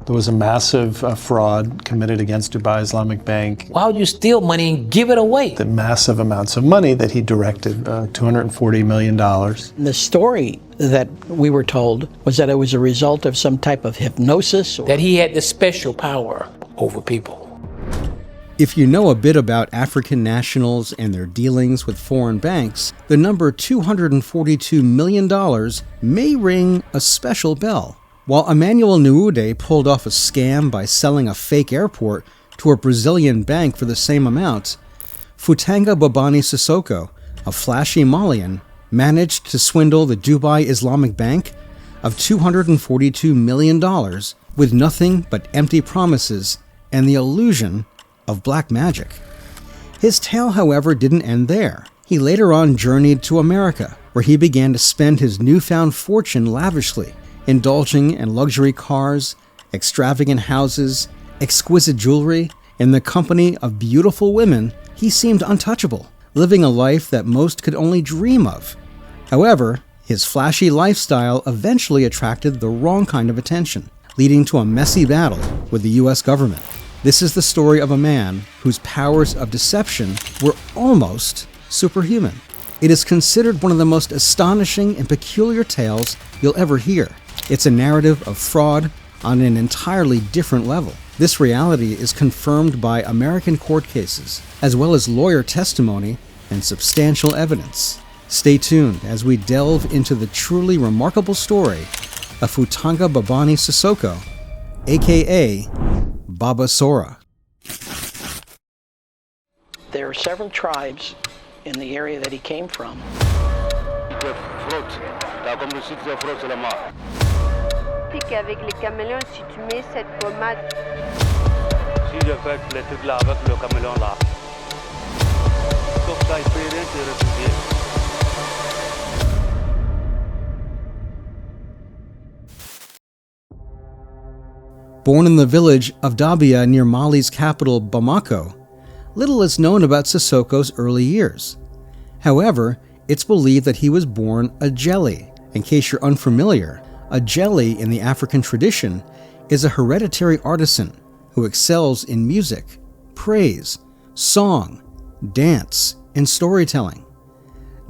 There was a massive fraud committed against Dubai Islamic Bank. Why would you steal money and give it away? The massive amounts of money that he directed, $240 million. The story that we were told was that it was a result of some type of hypnosis. That he had this special power over people. If you know a bit about African nationals and their dealings with foreign banks, the number $242 million may ring a special bell. While Emmanuel Nuude pulled off a scam by selling a fake airport to a Brazilian bank for the same amount, Foutanga Babani Sissoko, a flashy Malian, managed to swindle the Dubai Islamic Bank of $242 million with nothing but empty promises and the illusion of black magic. His tale, however, didn't end there. He later on journeyed to America, where he began to spend his newfound fortune lavishly, indulging in luxury cars, extravagant houses, exquisite jewelry. In the company of beautiful women, he seemed untouchable, living a life that most could only dream of. However, his flashy lifestyle eventually attracted the wrong kind of attention, leading to a messy battle with the US government. This is the story of a man whose powers of deception were almost superhuman. It is considered one of the most astonishing and peculiar tales you'll ever hear. It's a narrative of fraud on an entirely different level. This reality is confirmed by American court cases, as well as lawyer testimony and substantial evidence. Stay tuned as we delve into the truly remarkable story of Foutanga Babani Sissoko, aka Baba Sora. There are several tribes in the area that he came from. Avec les caméléons, si tu mets cette pommade. Si je fais le truc là avec le caméléon là, sauf ça, il peut rien te refuser. Born in the village of Dabia near Mali's capital, Bamako, little is known about Sissoko's early years. However, it's believed that he was born a jelly. In case you're unfamiliar, a jelly in the African tradition is a hereditary artisan who excels in music, praise, song, dance, and storytelling.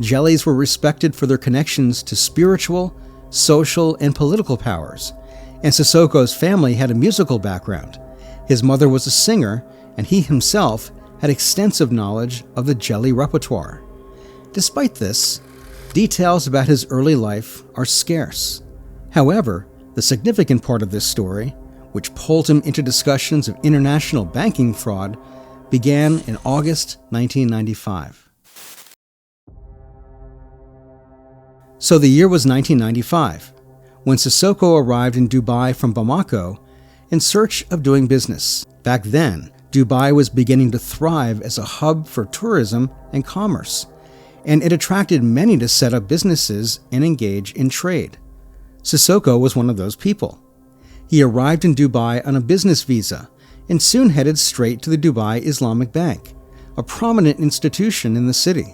Jellies were respected for their connections to spiritual, social, and political powers, and Sissoko's family had a musical background. His mother was a singer, and he himself had extensive knowledge of the jelly repertoire. Despite this, details about his early life are scarce. However, the significant part of this story, which pulled him into discussions of international banking fraud, began in August 1995. So the year was 1995, when Sissoko arrived in Dubai from Bamako in search of doing business. Back then, Dubai was beginning to thrive as a hub for tourism and commerce, and it attracted many to set up businesses and engage in trade. Sissoko was one of those people. He arrived in Dubai on a business visa and soon headed straight to the Dubai Islamic Bank, a prominent institution in the city.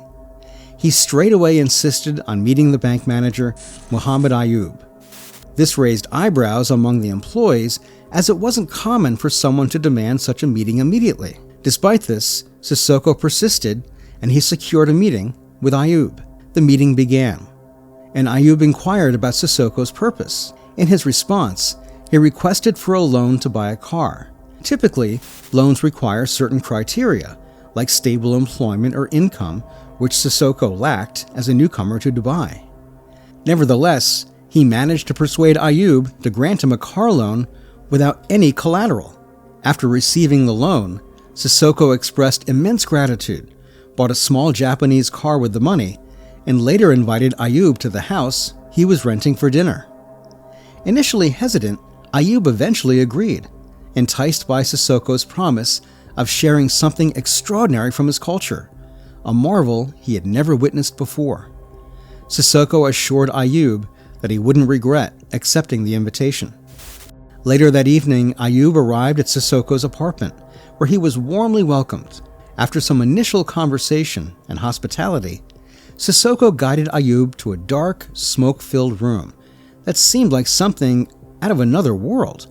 He straightaway insisted on meeting the bank manager, Mohammed Ayub. This raised eyebrows among the employees, as it wasn't common for someone to demand such a meeting immediately. Despite this, Sissoko persisted, and he secured a meeting with Ayub. The meeting began, and Ayub inquired about Sissoko's purpose. In his response, he requested for a loan to buy a car. Typically, loans require certain criteria, like stable employment or income, which Sissoko lacked as a newcomer to Dubai. Nevertheless, he managed to persuade Ayub to grant him a car loan without any collateral. After receiving the loan, Sissoko expressed immense gratitude, bought a small Japanese car with the money, and later invited Ayub to the house he was renting for dinner. Initially hesitant, Ayub eventually agreed, enticed by Sissoko's promise of sharing something extraordinary from his culture, a marvel he had never witnessed before. Sissoko assured Ayub that he wouldn't regret accepting the invitation. Later that evening, Ayub arrived at Sissoko's apartment, where he was warmly welcomed. After some initial conversation and hospitality, Sissoko guided Ayub to a dark, smoke-filled room that seemed like something out of another world,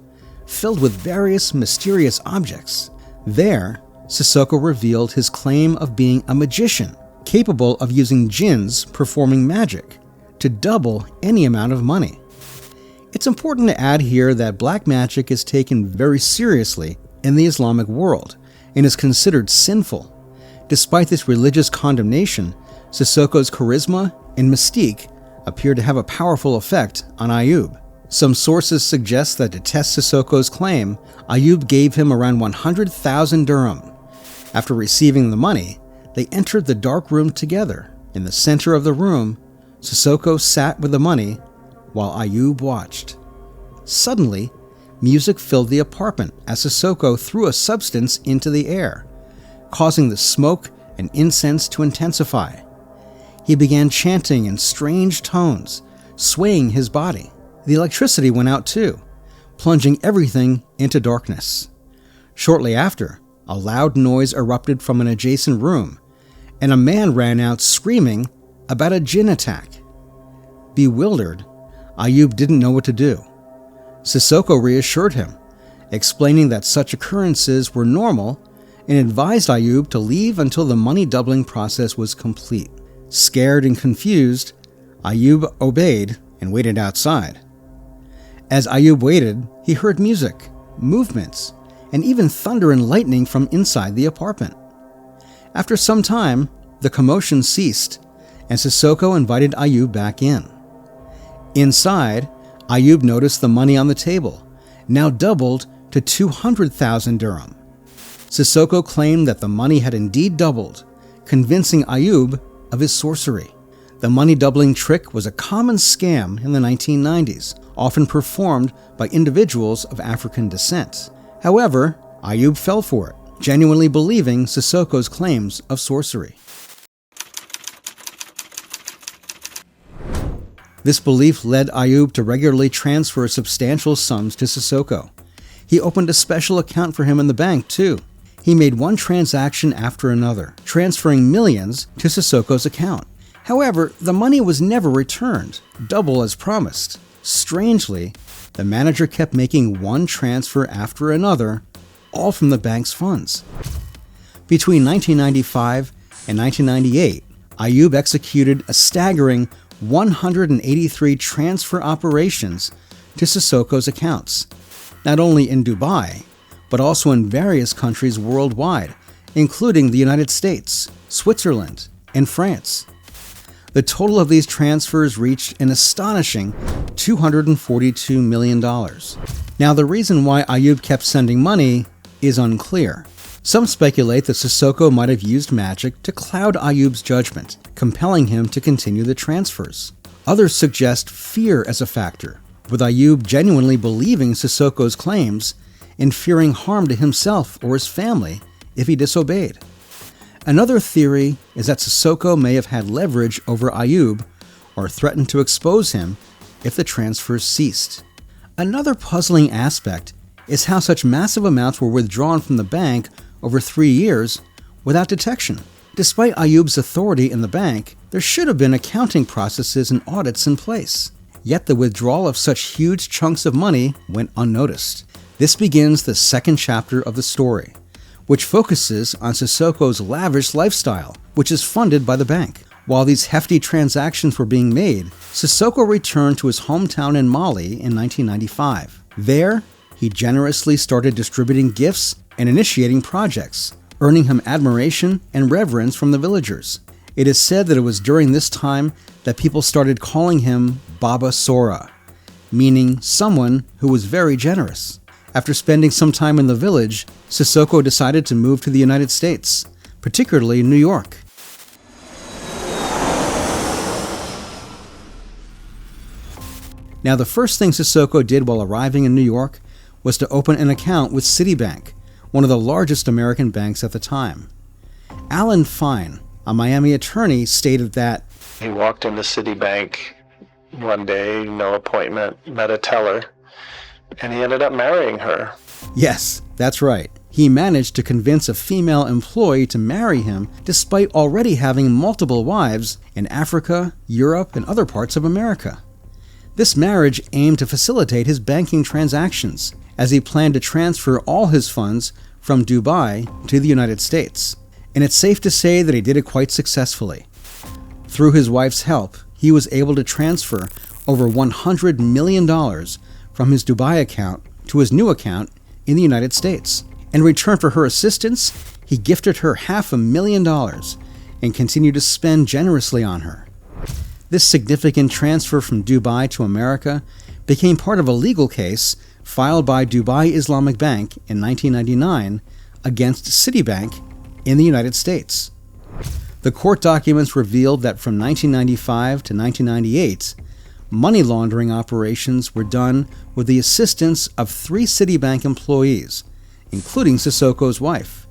filled with various mysterious objects. There, Sissoko revealed his claim of being a magician, capable of using jinns performing magic to double any amount of money. It's important to add here that black magic is taken very seriously in the Islamic world and is considered sinful. Despite this religious condemnation, Sissoko's charisma and mystique appear to have a powerful effect on Ayub. Some sources suggest that to test Sissoko's claim, Ayub gave him around 100,000 dirham. After receiving the money, they entered the dark room together. In the center of the room, Sissoko sat with the money while Ayub watched. Suddenly, music filled the apartment as Sissoko threw a substance into the air, causing the smoke and incense to intensify. He began chanting in strange tones, swaying his body. The electricity went out too, plunging everything into darkness. Shortly after, a loud noise erupted from an adjacent room, and a man ran out screaming about a jinn attack. Bewildered, Ayub didn't know what to do. Sissoko reassured him, explaining that such occurrences were normal and advised Ayub to leave until the money doubling process was complete. Scared and confused, Ayub obeyed and waited outside. As Ayub waited, he heard music, movements, and even thunder and lightning from inside the apartment. After some time, the commotion ceased, and Sissoko invited Ayub back in. Inside, Ayub noticed the money on the table, now doubled to 200,000 dirham. Sissoko claimed that the money had indeed doubled, convincing Ayub of his sorcery. The money doubling trick was a common scam in the 1990s, often performed by individuals of African descent. However, Ayub fell for it, genuinely believing Sissoko's claims of sorcery. This belief led Ayub to regularly transfer substantial sums to Sissoko. He opened a special account for him in the bank, too. He made one transaction after another, transferring millions to Sissoko's account. However, the money was never returned, double as promised. Strangely, the manager kept making one transfer after another, all from the bank's funds. Between 1995 and 1998, Ayub executed a staggering 183 transfer operations to Sissoko's accounts, not only in Dubai, but also in various countries worldwide, including the United States, Switzerland, and France. The total of these transfers reached an astonishing $242 million. Now, the reason why Ayub kept sending money is unclear. Some speculate that Sissoko might have used magic to cloud Ayub's judgment, compelling him to continue the transfers. Others suggest fear as a factor, with Ayub genuinely believing Sissoko's claims and fearing harm to himself or his family if he disobeyed. Another theory is that Sissoko may have had leverage over Ayub or threatened to expose him if the transfers ceased. Another puzzling aspect is how such massive amounts were withdrawn from the bank over 3 years without detection. Despite Ayub's authority in the bank, there should have been accounting processes and audits in place. Yet the withdrawal of such huge chunks of money went unnoticed. This begins the second chapter of the story, which focuses on Sissoko's lavish lifestyle, which is funded by the bank. While these hefty transactions were being made, Sissoko returned to his hometown in Mali in 1995. There, he generously started distributing gifts and initiating projects, earning him admiration and reverence from the villagers. It is said that it was during this time that people started calling him Baba Sora, meaning someone who was very generous. After spending some time in the village, Sissoko decided to move to the United States, particularly New York. Now, the first thing Sissoko did while arriving in New York was to open an account with Citibank, one of the largest American banks at the time. Alan Fine, a Miami attorney, stated that He walked into Citibank one day, no appointment, met a teller, and he ended up marrying her. yes, that's right. He managed to convince a female employee to marry him despite already having multiple wives in Africa, Europe, and other parts of America. This marriage aimed to facilitate his banking transactions, as he planned to transfer all his funds from Dubai to the United States. And it's safe to say that he did it quite successfully. Through his wife's help, he was able to transfer over $100 million from his Dubai account to his new account in the United States. In return for her assistance, he gifted her $500,000 and continued to spend generously on her. This significant transfer from Dubai to America became part of a legal case filed by Dubai Islamic Bank in 1999 against Citibank in the United States. The court documents revealed that from 1995 to 1998, money laundering operations were done with the assistance of 3 Citibank employees, including Sissoko's wife.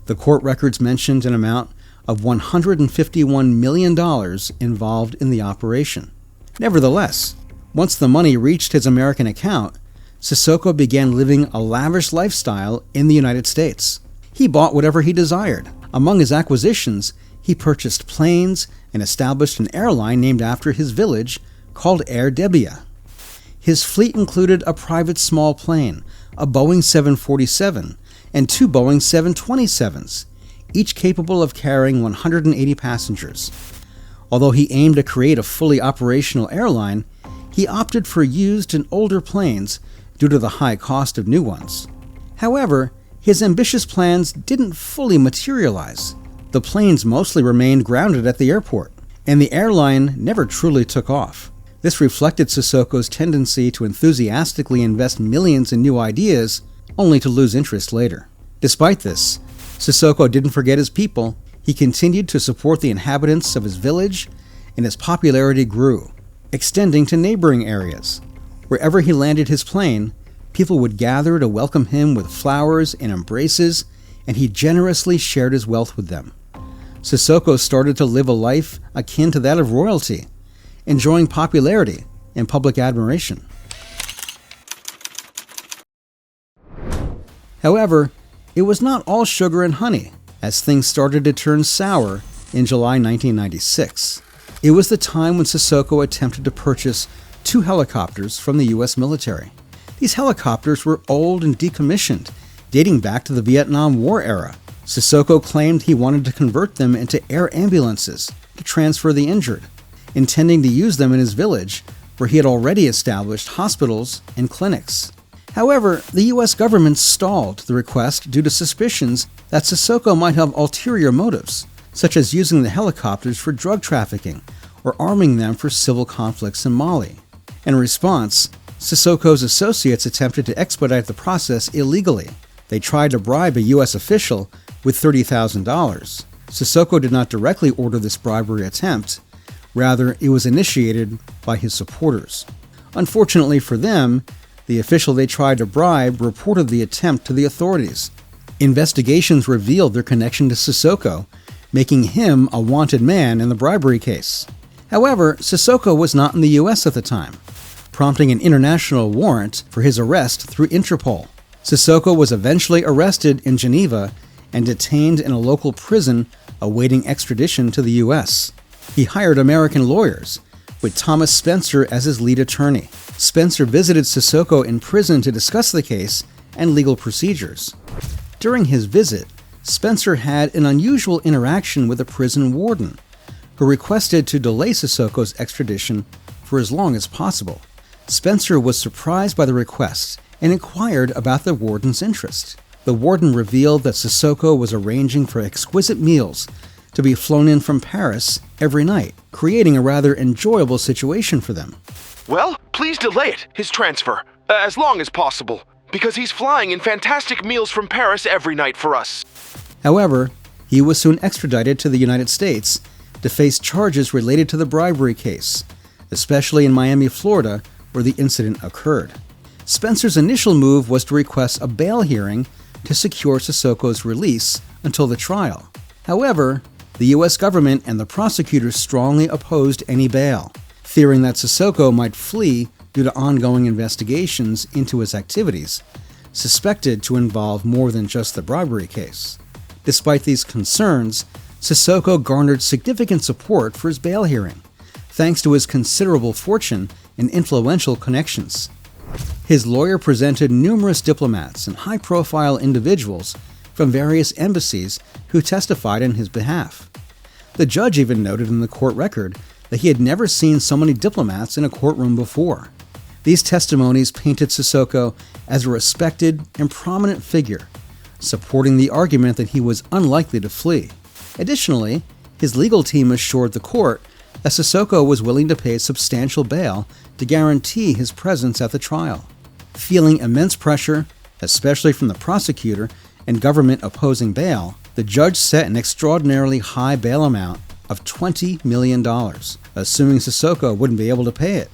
The court records mentioned an amount of $151 million involved in the operation. Nevertheless, once the money reached his American account, Sissoko began living a lavish lifestyle in the United States. He bought whatever he desired. Among his acquisitions, he purchased planes and established an airline named after his village called Air Debia. His fleet included a private small plane, a Boeing 747, and 2 Boeing 727s, each capable of carrying 180 passengers. Although he aimed to create a fully operational airline, he opted for used and older planes due to the high cost of new ones. However, his ambitious plans didn't fully materialize. The planes mostly remained grounded at the airport, and the airline never truly took off. This reflected Sissoko's tendency to enthusiastically invest millions in new ideas, only to lose interest later. Despite this, Sissoko didn't forget his people. He continued to support the inhabitants of his village, and his popularity grew, extending to neighboring areas. Wherever he landed his plane, people would gather to welcome him with flowers and embraces, and he generously shared his wealth with them. Sissoko started to live a life akin to that of royalty, enjoying popularity and public admiration. However, it was not all sugar and honey, as things started to turn sour in July 1996. It was the time when Sissoko attempted to purchase 2 helicopters from the U.S. military. These helicopters were old and decommissioned, dating back to the Vietnam War era. Sissoko claimed he wanted to convert them into air ambulances to transfer the injured, intending to use them in his village, where he had already established hospitals and clinics. However, the U.S. government stalled the request due to suspicions that Sissoko might have ulterior motives, such as using the helicopters for drug trafficking or arming them for civil conflicts in Mali. In response, Sissoko's associates attempted to expedite the process illegally. They tried to bribe a U.S. official with $30,000. Sissoko did not directly order this bribery attempt. Rather, it was initiated by his supporters. Unfortunately for them, the official they tried to bribe reported the attempt to the authorities. Investigations revealed their connection to Sissoko, making him a wanted man in the bribery case. However, Sissoko was not in the U.S. at the time, prompting an international warrant for his arrest through Interpol. Sissoko was eventually arrested in Geneva and detained in a local prison awaiting extradition to the U.S. He hired American lawyers, with Thomas Spencer as his lead attorney. Spencer visited Sissoko in prison to discuss the case and legal procedures. During his visit, Spencer had an unusual interaction with a prison warden, who requested to delay Sissoko's extradition for as long as possible. Spencer was surprised by the request and inquired about the warden's interest. The warden revealed that Sissoko was arranging for exquisite meals to be flown in from Paris every night, creating a rather enjoyable situation for them. Well, please delay it, his transfer, as long as possible, because he's flying in fantastic meals from Paris every night for us. However, he was soon extradited to the United States to face charges related to the bribery case, especially in Miami, Florida, where the incident occurred. Spencer's initial move was to request a bail hearing to secure Sissoko's release until the trial. However, the U.S. government and the prosecutors strongly opposed any bail, fearing that Sissoko might flee due to ongoing investigations into his activities, suspected to involve more than just the bribery case. Despite these concerns, Sissoko garnered significant support for his bail hearing, thanks to his considerable fortune and influential connections. His lawyer presented numerous diplomats and high-profile individuals from various embassies who testified in his behalf. The judge even noted in the court record that he had never seen so many diplomats in a courtroom before. These testimonies painted Sissoko as a respected and prominent figure, supporting the argument that he was unlikely to flee. Additionally, his legal team assured the court that Sissoko was willing to pay substantial bail to guarantee his presence at the trial. Feeling immense pressure, especially from the prosecutor and government opposing bail, the judge set an extraordinarily high bail amount of $20 million, assuming Sissoko wouldn't be able to pay it.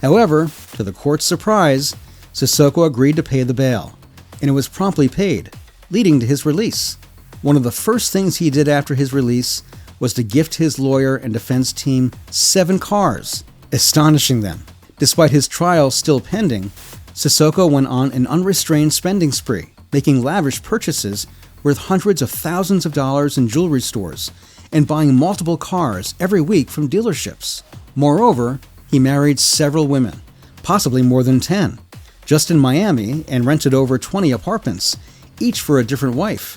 However, to the court's surprise, Sissoko agreed to pay the bail, and it was promptly paid, leading to his release. One of the first things he did after his release was to gift his lawyer and defense team 7 cars, astonishing them. Despite his trial still pending, Sissoko went on an unrestrained spending spree, making lavish purchases worth hundreds of thousands of dollars in jewelry stores and buying multiple cars every week from dealerships. Moreover, he married several women, possibly more than 10, just in Miami, and rented over 20 apartments, each for a different wife.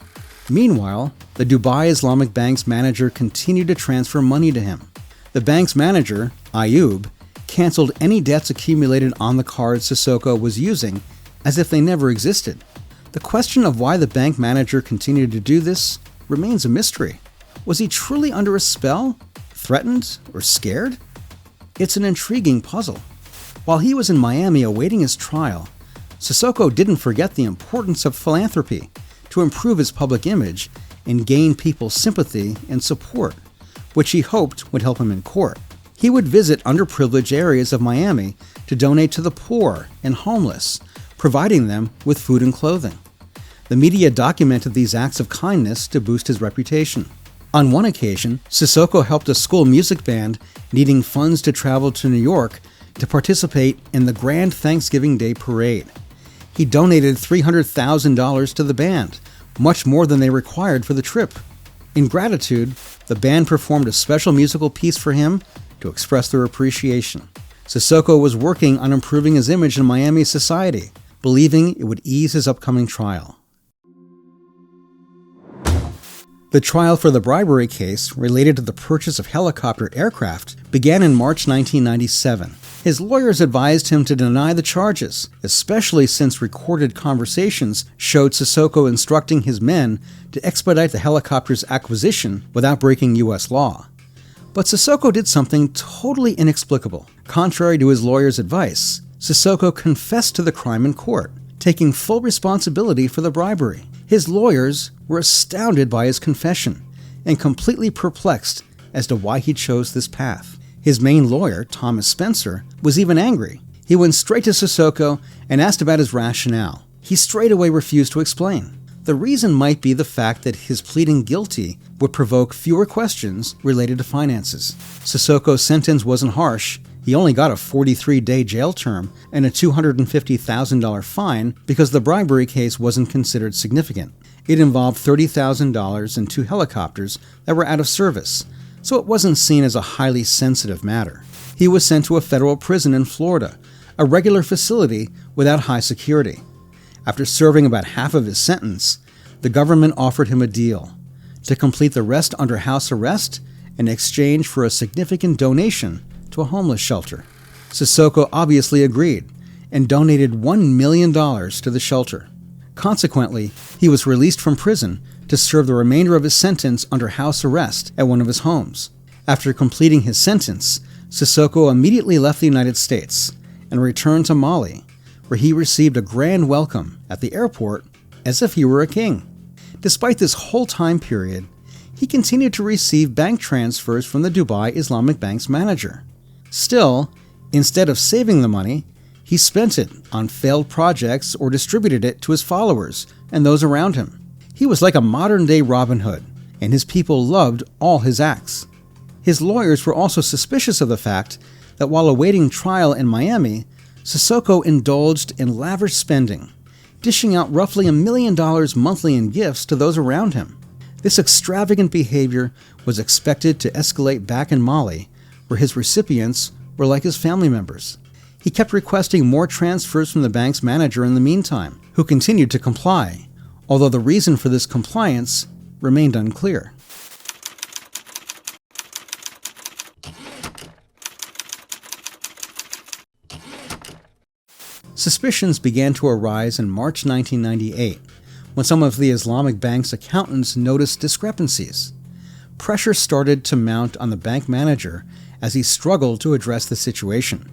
Meanwhile, the Dubai Islamic Bank's manager continued to transfer money to him. The bank's manager, Ayub, canceled any debts accumulated on the cards Sissoko was using as if they never existed. The question of why the bank manager continued to do this remains a mystery. Was he truly under a spell, threatened, or scared? It's an intriguing puzzle. While he was in Miami awaiting his trial, Sissoko didn't forget the importance of philanthropy to improve his public image and gain people's sympathy and support, which he hoped would help him in court. He would visit underprivileged areas of Miami to donate to the poor and homeless, providing them with food and clothing. The media documented these acts of kindness to boost his reputation. On one occasion, Sissoko helped a school music band needing funds to travel to New York to participate in the Grand Thanksgiving Day Parade. He donated $300,000 to the band, much more than they required for the trip. In gratitude, the band performed a special musical piece for him to express their appreciation. Sissoko was working on improving his image in Miami society, believing it would ease his upcoming trial. The trial for the bribery case related to the purchase of helicopter aircraft began in March 1997. His lawyers advised him to deny the charges, especially since recorded conversations showed Sissoko instructing his men to expedite the helicopter's acquisition without breaking U.S. law. But Sissoko did something totally inexplicable. Contrary to his lawyer's advice, Sissoko confessed to the crime in court, taking full responsibility for the bribery. His lawyers were astounded by his confession and completely perplexed as to why he chose this path. His main lawyer, Thomas Spencer, was even angry. He went straight to Sissoko and asked about his rationale. He straight away refused to explain. The reason might be the fact that his pleading guilty would provoke fewer questions related to finances. Sissoko's sentence wasn't harsh. He only got a 43-day jail term and a $250,000 fine because the bribery case wasn't considered significant. It involved $30,000 and 2 helicopters that were out of service, so it wasn't seen as a highly sensitive matter. He was sent to a federal prison in Florida, a regular facility without high security. After serving about half of his sentence, the government offered him a deal to complete the rest under house arrest in exchange for a significant donation to a homeless shelter. Sissoko obviously agreed and donated $1 million to the shelter. Consequently, he was released from prison to serve the remainder of his sentence under house arrest at one of his homes. After completing his sentence, Sissoko immediately left the United States and returned to Mali, where he received a grand welcome at the airport as if he were a king. Despite this whole time period, he continued to receive bank transfers from the Dubai Islamic Bank's manager. Still, instead of saving the money, he spent it on failed projects or distributed it to his followers and those around him. He was like a modern-day Robin Hood, and his people loved all his acts. His lawyers were also suspicious of the fact that while awaiting trial in Miami, Sissoko indulged in lavish spending, dishing out roughly $1 million monthly in gifts to those around him. This extravagant behavior was expected to escalate back in Mali, where his recipients were like his family members. He kept requesting more transfers from the bank's manager in the meantime, who continued to comply, although the reason for this compliance remained unclear. Suspicions began to arise in March 1998, when some of the Islamic Bank's accountants noticed discrepancies. Pressure started to mount on the bank manager as he struggled to address the situation.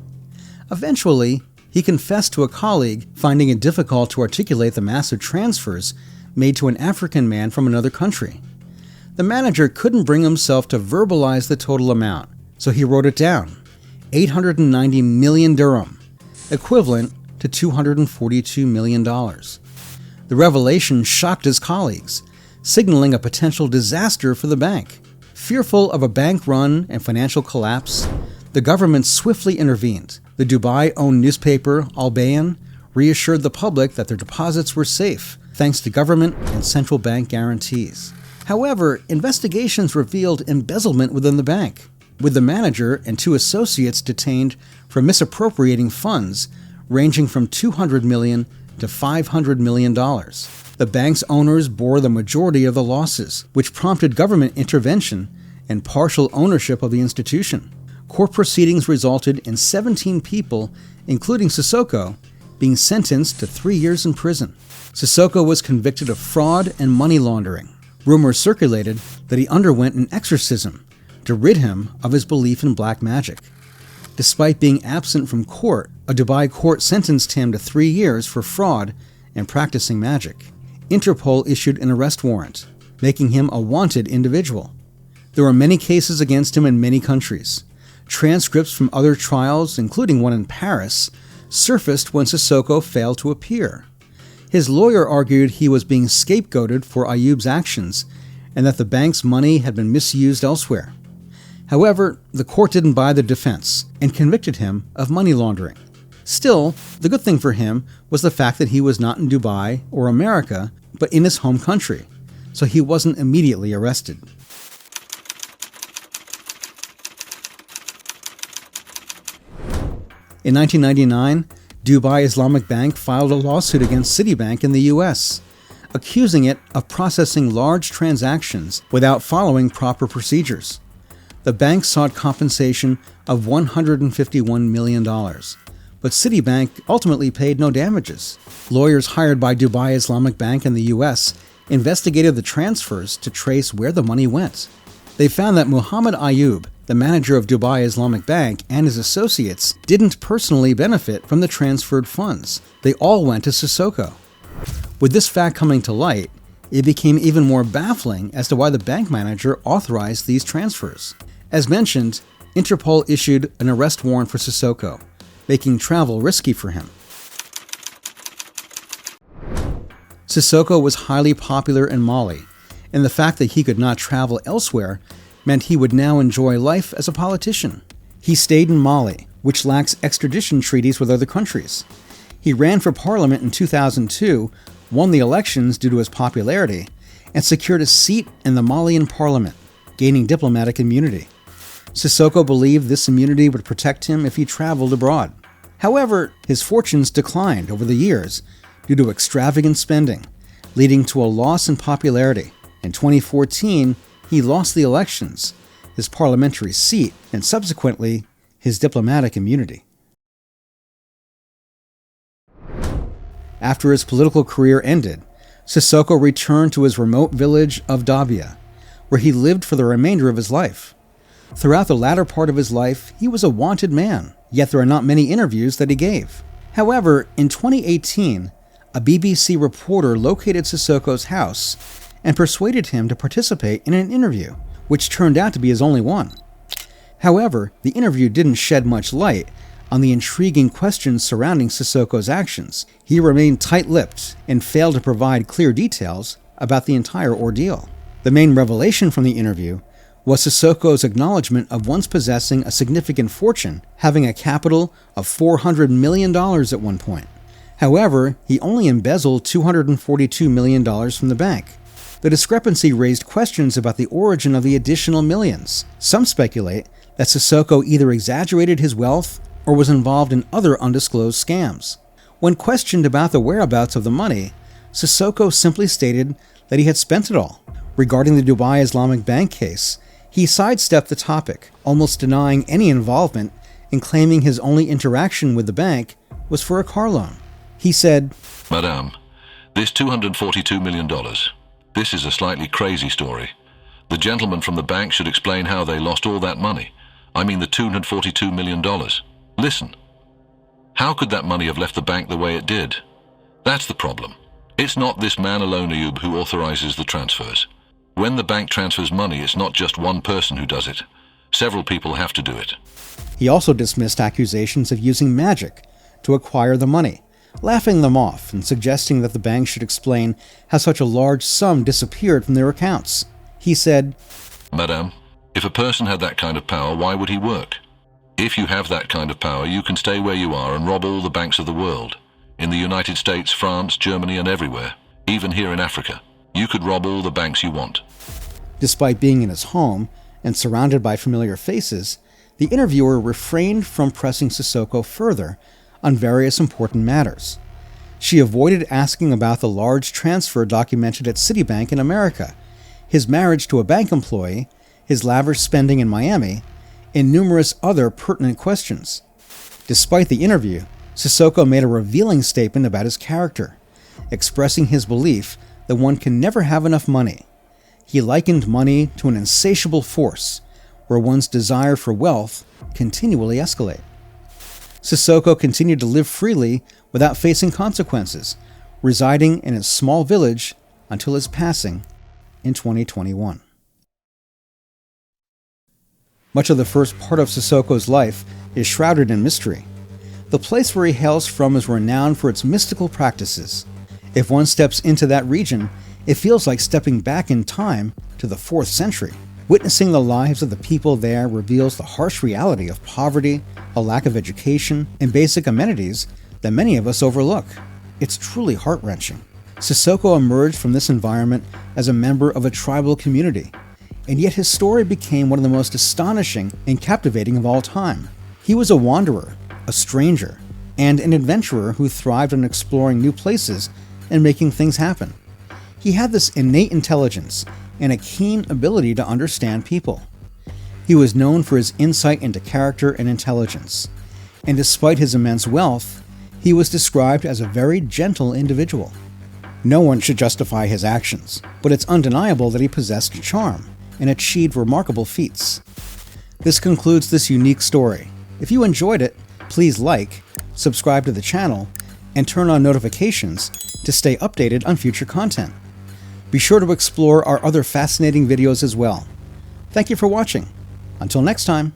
Eventually, he confessed to a colleague, finding it difficult to articulate the massive transfers made to an African man from another country. The manager couldn't bring himself to verbalize the total amount, so he wrote it down: 890 million dirham, equivalent to $242 million. The revelation shocked his colleagues, signaling a potential disaster for the bank. Fearful of a bank run and financial collapse, the government swiftly intervened. The Dubai-owned newspaper Al Bayan reassured the public that their deposits were safe, thanks to government and central bank guarantees. However, investigations revealed embezzlement within the bank, with the manager and 2 associates detained for misappropriating funds ranging from $200 million to $500 million. The bank's owners bore the majority of the losses, which prompted government intervention and partial ownership of the institution. Court proceedings resulted in 17 people, including Sissoko, being sentenced to 3 years in prison. Sissoko was convicted of fraud and money laundering. Rumors circulated that he underwent an exorcism to rid him of his belief in black magic. Despite being absent from court, a Dubai court sentenced him to 3 years for fraud and practicing magic. Interpol issued an arrest warrant, making him a wanted individual. There were many cases against him in many countries. Transcripts from other trials, including one in Paris, surfaced when Sissoko failed to appear. His lawyer argued he was being scapegoated for Ayoub's actions and that the bank's money had been misused elsewhere. However, the court didn't buy the defense and convicted him of money laundering. Still, the good thing for him was the fact that he was not in Dubai or America, but in his home country, so he wasn't immediately arrested. In 1999, Dubai Islamic Bank filed a lawsuit against Citibank in the US, accusing it of processing large transactions without following proper procedures. The bank sought compensation of $151 million, but Citibank ultimately paid no damages. Lawyers hired by Dubai Islamic Bank in the US investigated the transfers to trace where the money went. They found that Muhammad Ayoub, the manager of Dubai Islamic Bank, and his associates didn't personally benefit from the transferred funds. They all went to Sissoko. With this fact coming to light, it became even more baffling as to why the bank manager authorized these transfers. As mentioned, Interpol issued an arrest warrant for Sissoko, making travel risky for him. Sissoko was highly popular in Mali, and the fact that he could not travel elsewhere meant he would now enjoy life as a politician. He stayed in Mali, which lacks extradition treaties with other countries. He ran for parliament in 2002, won the elections due to his popularity, and secured a seat in the Malian parliament, gaining diplomatic immunity. Sissoko believed this immunity would protect him if he traveled abroad. However, his fortunes declined over the years due to extravagant spending, leading to a loss in popularity. In 2014, he lost the elections, his parliamentary seat, and subsequently, his diplomatic immunity. After his political career ended, Sissoko returned to his remote village of Dabia, where he lived for the remainder of his life. Throughout the latter part of his life, he was a wanted man, yet there are not many interviews that he gave. However, in 2018, a BBC reporter located Sissoko's house and persuaded him to participate in an interview, which turned out to be his only one. However, the interview didn't shed much light on the intriguing questions surrounding Sissoko's actions. He remained tight-lipped and failed to provide clear details about the entire ordeal. The main revelation from the interview was Sissoko's acknowledgement of once possessing a significant fortune, having a capital of $400 million at one point. However, he only embezzled $242 million from the bank. The discrepancy raised questions about the origin of the additional millions. Some speculate that Sissoko either exaggerated his wealth or was involved in other undisclosed scams. When questioned about the whereabouts of the money, Sissoko simply stated that he had spent it all. Regarding the Dubai Islamic Bank case, he sidestepped the topic, almost denying any involvement and claiming his only interaction with the bank was for a car loan. He said, "Madame, this $242 million, this is a slightly crazy story. The gentleman from the bank should explain how they lost all that money. I mean the $242 million. Listen, how could that money have left the bank the way it did? That's the problem. It's not this man alone, Ayub, who authorizes the transfers. When the bank transfers money, it's not just one person who does it. Several people have to do it." He also dismissed accusations of using magic to acquire the money, laughing them off and suggesting that the bank should explain how such a large sum disappeared from their accounts. He said, "Madame, if a person had that kind of power, why would he work? If you have that kind of power, you can stay where you are and rob all the banks of the world. In the United States, France, Germany, and everywhere. Even here in Africa. You could rob all the banks you want." Despite being in his home and surrounded by familiar faces, the interviewer refrained from pressing Sissoko further on various important matters. She avoided asking about the large transfer documented at Citibank in America, his marriage to a bank employee, his lavish spending in Miami, and numerous other pertinent questions. Despite the interview, Sissoko made a revealing statement about his character, expressing his belief that one can never have enough money. He likened money to an insatiable force, where one's desire for wealth continually escalate. Sissoko continued to live freely without facing consequences, residing in his small village until his passing in 2021. Much of the first part of Sissoko's life is shrouded in mystery. The place where he hails from is renowned for its mystical practices. If one steps into that region, it feels like stepping back in time to the 4th century. Witnessing the lives of the people there reveals the harsh reality of poverty, a lack of education, and basic amenities that many of us overlook. It's truly heart-wrenching. Sissoko emerged from this environment as a member of a tribal community, and yet his story became one of the most astonishing and captivating of all time. He was a wanderer, a stranger, and an adventurer who thrived on exploring new places and making things happen. He had this innate intelligence and a keen ability to understand people. He was known for his insight into character and intelligence, and despite his immense wealth, he was described as a very gentle individual. No one should justify his actions, but it's undeniable that he possessed charm and achieved remarkable feats. This concludes this unique story. If you enjoyed it, please like, subscribe to the channel, and turn on notifications to stay updated on future content. Be sure to explore our other fascinating videos as well. Thank you for watching. Until next time.